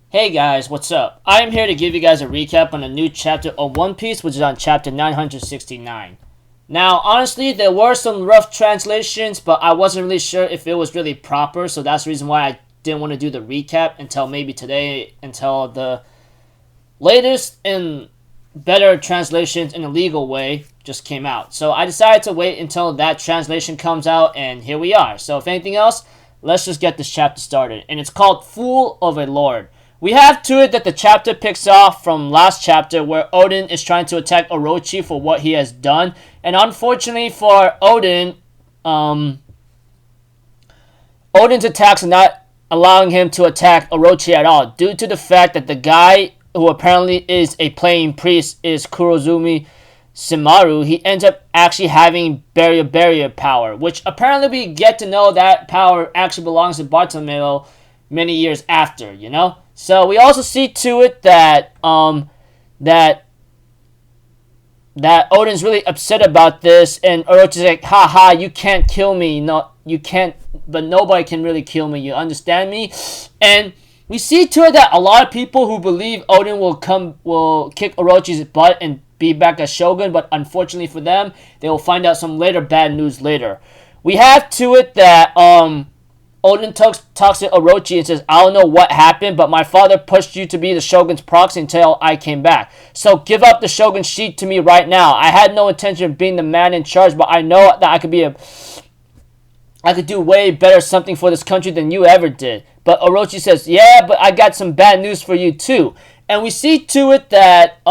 Hey guys, what's up? I am here to give you guys a recap on a new chapter of One Piece, which is on chapter 969. Now, honestly, there were some rough translations, but I wasn't really sure if it was really proper, so that's the reason why I didn't want to do the recap until maybe today, until the latest and better translations in a legal way just came out. So I decided to wait until that translation comes out, and here we are. So if anything else, let's just get this chapter started. And it's called Fool of a Lord. We have to it that the chapter picks off from last chapter where Oden is trying to attack Orochi for what he has done. And unfortunately for Oden, Oden's attacks are not allowing him to attack Orochi at all due to the fact that the guy who apparently is a playing priest is Kurozumi Shimaru. He ends up actually having barrier power, which apparently we get to know that power actually belongs to Bartolomeo many years after, you know? So we also see to it that that Oden's really upset about this, and Orochi's like, haha, you can't kill me. No, you can't, but nobody can really kill me. You understand me? And we see to it that a lot of people who believe Oden will kick Orochi's butt and be back as Shogun, but unfortunately for them, they will find out some later bad news later. We have to it that Oden talks to Orochi and says, I don't know what happened, but my father pushed you to be the Shogun's proxy until I came back. So give up the Shogun sheet to me right now. I had no intention of being the man in charge, but I know that I could do way better something for this country than you ever did. But Orochi says, yeah, but I got some bad news for you too. And we see to it that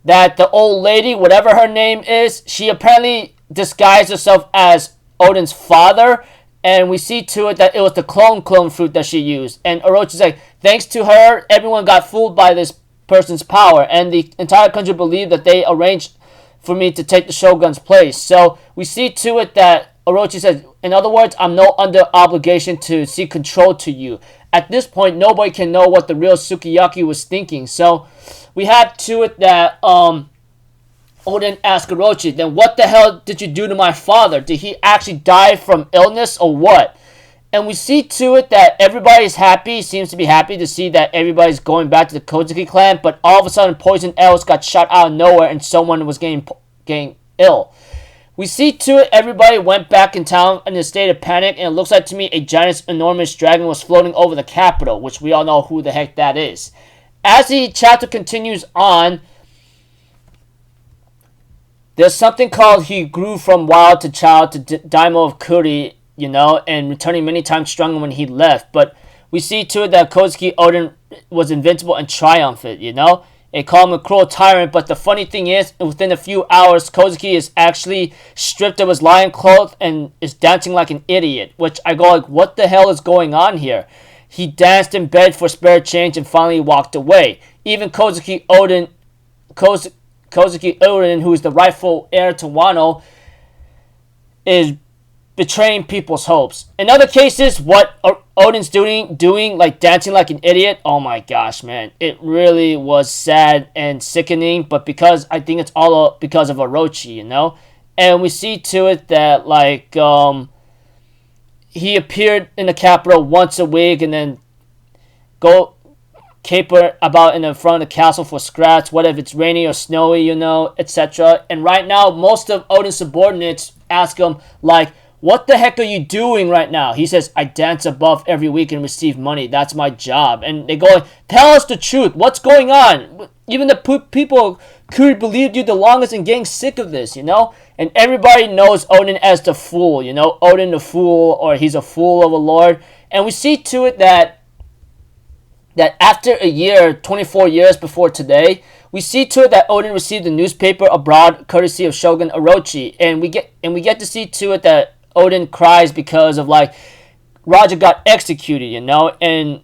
that the old lady, whatever her name is, she apparently disguised herself as Oden's father. And we see to it that it was the clone fruit that she used. And Orochi's like, thanks to her, everyone got fooled by this person's power. And the entire country believed that they arranged for me to take the Shogun's place. So we see to it that Orochi says, in other words, I'm no under obligation to seek control to you. At this point, nobody can know what the real Sukiyaki was thinking. So we have to it that Oden asked Orochi, then what the hell did you do to my father? Did he actually die from illness or what? And we see to it that everybody's happy, seems to be happy to see that everybody's going back to the Kozuki clan, but all of a sudden poison arrows got shot out of nowhere and someone was getting ill. We see to it everybody went back in town in a state of panic, and it looks like to me a giant enormous dragon was floating over the capital, which we all know who the heck that is. As the chapter continues on, there's something called he grew from wild to child to Daimyo of Kuri, you know, and returning many times stronger when he left. But we see to it that Kozuki Oden was invincible and triumphant, you know. They call him a cruel tyrant, but the funny thing is, within a few hours, Kozuki is actually stripped of his lion clothes and is dancing like an idiot, which I go like, what the hell is going on here? He danced in bed for spare change and finally walked away. Even Kozuki Oden, who is the rightful heir to Wano, is betraying people's hopes. In other cases, what Oden's doing, like dancing like an idiot, oh my gosh, man. It really was sad and sickening, but because I think it's all because of Orochi, you know? And we see to it that, like, he appeared in the capital once a week and then go caper about in the front of the castle for scraps, whether if it's rainy or snowy, you know, etc. And right now, most of Oden's subordinates ask him, like, what the heck are you doing right now? He says, I dance above every week and receive money. That's my job. And they go, tell us the truth. What's going on? Even the people who believed you the longest and getting sick of this, you know? And everybody knows Oden as the fool, you know? Oden the fool, or he's a fool of a lord. And we see to it that after a year, 24 years before today, we see to it that Oden received a newspaper abroad courtesy of Shogun Orochi. And we get to see to it that Oden cries because of, like, Roger got executed, you know, and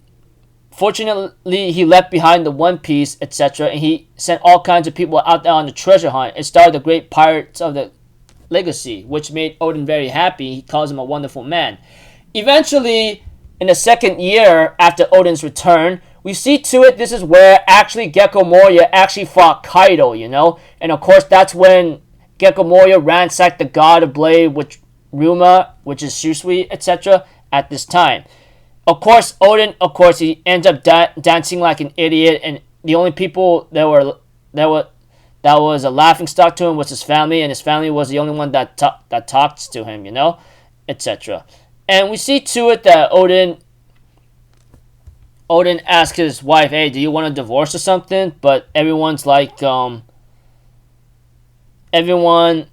fortunately he left behind the One Piece, etc., and he sent all kinds of people out there on the treasure hunt and started the great Pirates of the Legacy, which made Oden very happy. He calls him a wonderful man. Eventually, in the second year after Oden's return, we see to it this is where actually Gekko Moria actually fought Kaido, you know, and of course that's when Gekko Moria ransacked the God of Blade, which Ryuma, which is Shusui, etc., at this time. Of course, Odin, of course, he ends up dancing like an idiot, and the only people that was a laughing stock to him was his family, and his family was the only one that talked to him, etc. And we see to it that Odin asks his wife, "Hey, do you want a divorce or something?" But everyone's like, everyone,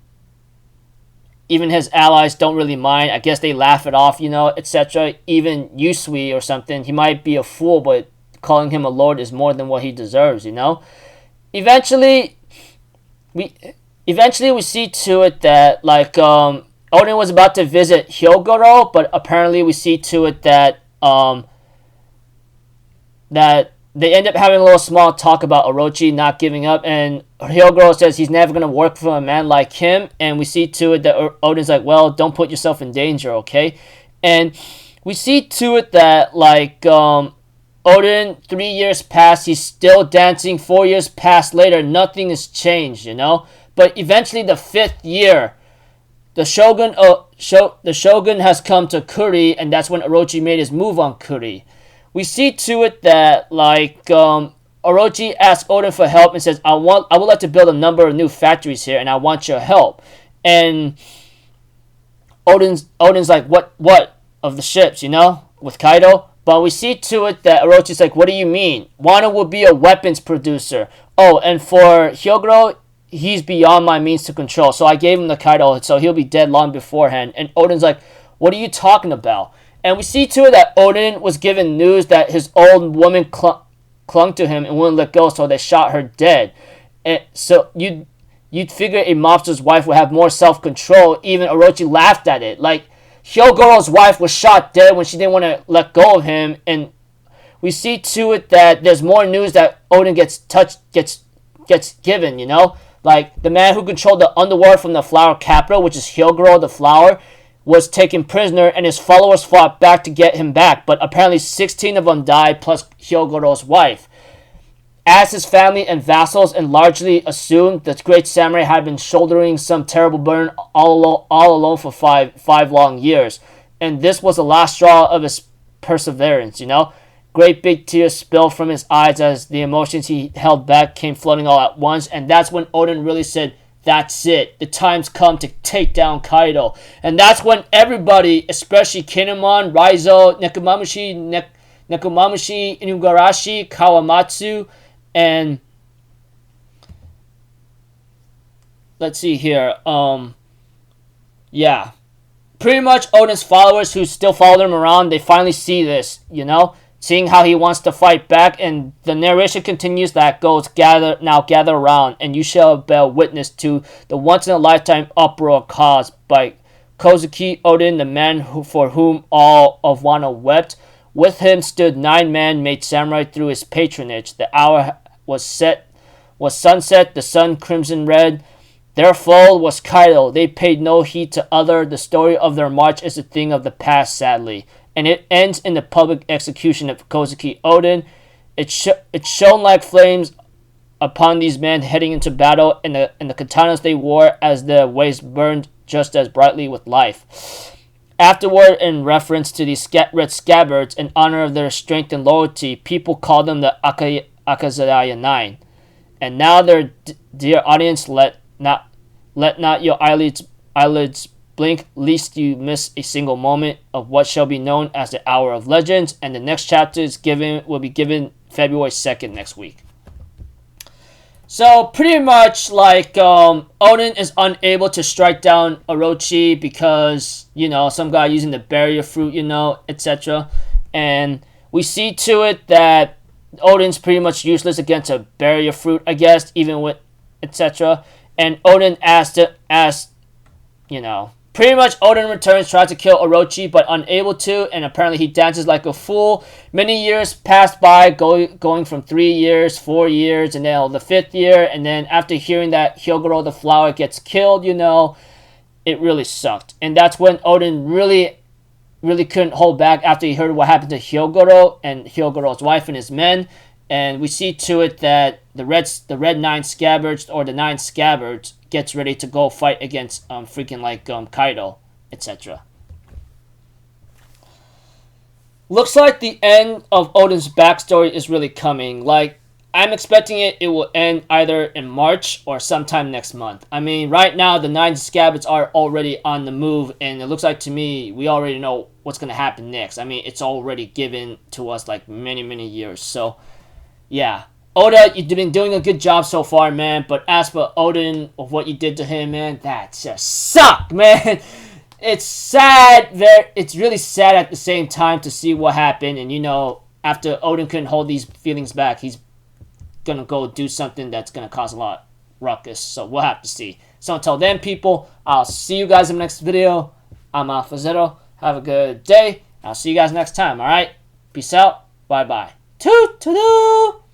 even his allies, don't really mind. I guess they laugh it off, etc. Even Yusui or something, he might be a fool, but calling him a lord is more than what he deserves, Eventually, we see to it that Odin was about to visit Hyogoro, but apparently we see to it that that they end up having a little small talk about Orochi not giving up, and Hyogoro says he's never going to work for a man like him, and we see to it that Odin's like, well, don't put yourself in danger, okay? And we see to it that, Odin, 3 years past, he's still dancing. 4 years past later, nothing has changed, But eventually, the 5th year, the Shogun has come to Kuri, and that's when Orochi made his move on Kuri. We see to it that Orochi asks Odin for help and says, I would like to build a number of new factories here, and I want your help. And Odin's like, what of the ships, with Kaido? But we see to it that Orochi's like, what do you mean? Wano will be a weapons producer. Oh, and for Hyogoro, he's beyond my means to control. So I gave him the Kaido, so he'll be dead long beforehand. And Odin's like, what are you talking about? And we see to it that Odin was given news that his old woman clung to him and wouldn't let go, so they shot her dead. And so you'd figure a mobster's wife would have more self-control. Even Orochi laughed at it. Hyogoro's wife was shot dead when she didn't want to let go of him, and we see to it that there's more news that Odin gets given, the man who controlled the underworld from the flower capital, which is Hyogoro the flower, was taken prisoner, and his followers fought back to get him back, but apparently 16 of them died, plus Hyogoro's wife. As his family and vassals and largely assumed, the great samurai had been shouldering some terrible burden all alone for five long years. And this was the last straw of his perseverance, Great big tears spilled from his eyes as the emotions he held back came flooding all at once. And that's when Odin really said, that's it. The time's come to take down Kaido. And that's when everybody, especially Kinemon, Raizo, Nekomamushi, Inugarashi, Kawamatsu, and let's see here. Yeah. Pretty much Odin's followers who still follow him around, they finally see this, seeing how he wants to fight back, and the narration continues that goes, gather around, and you shall bear witness to the once-in-a-lifetime uproar caused by Kozuki Odin, the man for whom all of Wano wept. With him stood 9 man-made samurai through his patronage. The hour was sunset, the sun crimson red. Their foe was Kaido. They paid no heed to other. The story of their march is a thing of the past, sadly. And it ends in the public execution of Kozuki Odin. It shone like flames upon these men heading into battle, and the katanas they wore as the waist burned just as brightly with life. Afterward, in reference to these red scabbards, in honor of their strength and loyalty, people call them the Akazaya 9. And now, their dear audience, let not your eyelids blink, lest you miss a single moment of what shall be known as the Hour of Legends. And the next chapter will be given February 2nd next week. So pretty much Odin is unable to strike down Orochi because, some guy using the barrier fruit, etc. And we see to it that Odin's pretty much useless against a barrier fruit, I guess, even with etc. And Odin pretty much Odin returns, tries to kill Orochi, but unable to, and apparently he dances like a fool. Many years pass by, going from 3 years, 4 years, and now the 5th year, and then after hearing that Hyogoro the flower gets killed, it really sucked. And that's when Odin really couldn't hold back after he heard what happened to Hyogoro and Hyogoro's wife and his men. And we see to it that the red 9 scabbards, or the 9 scabbards, gets ready to go fight against Kaido, etc. looks like the end of Odin's backstory is really coming. Like, I'm expecting it will end either in March or sometime next month. I mean, right now the 9 Scabbards are already on the move, and it looks like to me we already know what's gonna happen next. I mean, it's already given to us like many years. So, yeah, Oda, you've been doing a good job so far, man. But as for Odin, of what you did to him, man, that just sucked, man. It's sad. It's really sad at the same time to see what happened. And after Odin couldn't hold these feelings back, he's gonna go do something that's gonna cause a lot of ruckus. So we'll have to see. So until then, people, I'll see you guys in the next video. I'm Alpha Zero. Have a good day. I'll see you guys next time. All right. Peace out. Bye bye. Toot toot.